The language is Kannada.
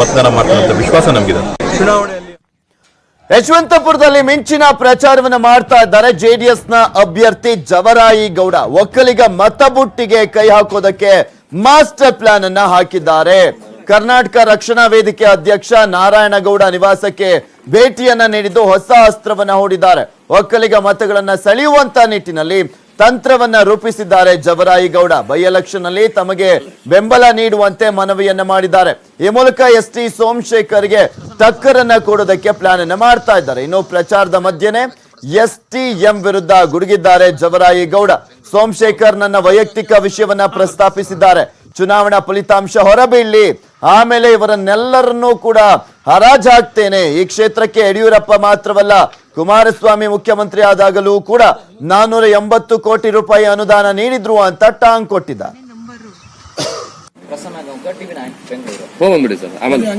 ಮತದಾನ ಮಾಡ್ತಾರೆ ವಿಶ್ವಾಸ ನಮಗಿದೆ. ಚುನಾವಣೆಯಲ್ಲಿ ಯಶವಂತಪುರದಲ್ಲಿ ಮಿಂಚಿನ ಪ್ರಚಾರವನ್ನ ಮಾಡ್ತಾ ಇದ್ದಾರೆ ಜೆಡಿಎಸ್ನ ಅಭ್ಯರ್ಥಿ ಜವರಾಯಿ ಗೌಡ. ಒಕ್ಕಲಿಗ ಮತಬುಟ್ಟಿಗೆ ಕೈ ಹಾಕೋದಕ್ಕೆ ಮಾಸ್ಟರ್ ಪ್ಲಾನ್ ಅನ್ನ ಹಾಕಿದ್ದಾರೆ. ಕರ್ನಾಟಕ ರಕ್ಷಣಾ ವೇದಿಕೆ ಅಧ್ಯಕ್ಷ ನಾರಾಯಣಗೌಡ ನಿವಾಸಕ್ಕೆ ಭೇಟಿಯನ್ನ ನೀಡಿದ್ದು ಹೊಸ ಅಸ್ತ್ರವನ್ನ ಹೂಡಿದ್ದಾರೆ. ಒಕ್ಕಲಿಗ ಮತಗಳನ್ನ ಸೆಳೆಯುವಂತ ನಿಟ್ಟಿನಲ್ಲಿ ತಂತ್ರವನ್ನ ರೂಪಿಸಿದ್ದಾರೆ ಜವರಾಯಿ ಗೌಡ. ಬೈ ಎಲೆಕ್ಷನ್ ನಲ್ಲಿ ತಮಗೆ ಬೆಂಬಲ ನೀಡುವಂತೆ ಮನವಿಯನ್ನ ಮಾಡಿದ್ದಾರೆ. ಈ ಮೂಲಕ ಎಸ್ಟಿ ಸೋಮಶೇಖರ್ಗೆ ಟಕ್ಕರನ್ನ ಕೊಡೋದಕ್ಕೆ ಪ್ಲಾನ್ ಅನ್ನ ಮಾಡ್ತಾ ಇದ್ದಾರೆ. ಇನ್ನು ಪ್ರಚಾರದ ಮಧ್ಯೆನೆ ಎಸ್ಟಿಎಂ ವಿರುದ್ಧ ಗುಡುಗಿದ್ದಾರೆ ಜವರಾಯಿ ಗೌಡ. ಸೋಮಶೇಖರ್ ನನ್ನ ವೈಯಕ್ತಿಕ ವಿಷಯವನ್ನ ಪ್ರಸ್ತಾಪಿಸಿದ್ದಾರೆ. ಚುನಾವಣಾ ಫಲಿತಾಂಶ ಹೊರಬೀಳಲಿ, ಆಮೇಲೆ ಇವರನ್ನೆಲ್ಲರನ್ನೂ ಕೂಡ ಹರಾಜಾಗ್ತೇನೆ. ಈ ಕ್ಷೇತ್ರಕ್ಕೆ ಯಡಿಯೂರಪ್ಪ ಮಾತ್ರವಲ್ಲ, ಕುಮಾರಸ್ವಾಮಿ ಮುಖ್ಯಮಂತ್ರಿ ಆದಾಗಲೂ ಕೂಡ 480 ಕೋಟಿ ರೂಪಾಯಿ ಅನುದಾನ ನೀಡಿದ್ರು ಅಂತ ಟಾಂಗ್ ಕೊಟ್ಟಿದ್ದಾರೆ. ಪ್ರಸನ್ನ ಟಿವಿ 9 ಬೆಂಗಳೂರು. ಹೋಗ್ಬಿಡಿ ಸರ್ ಆಮೇಲೆ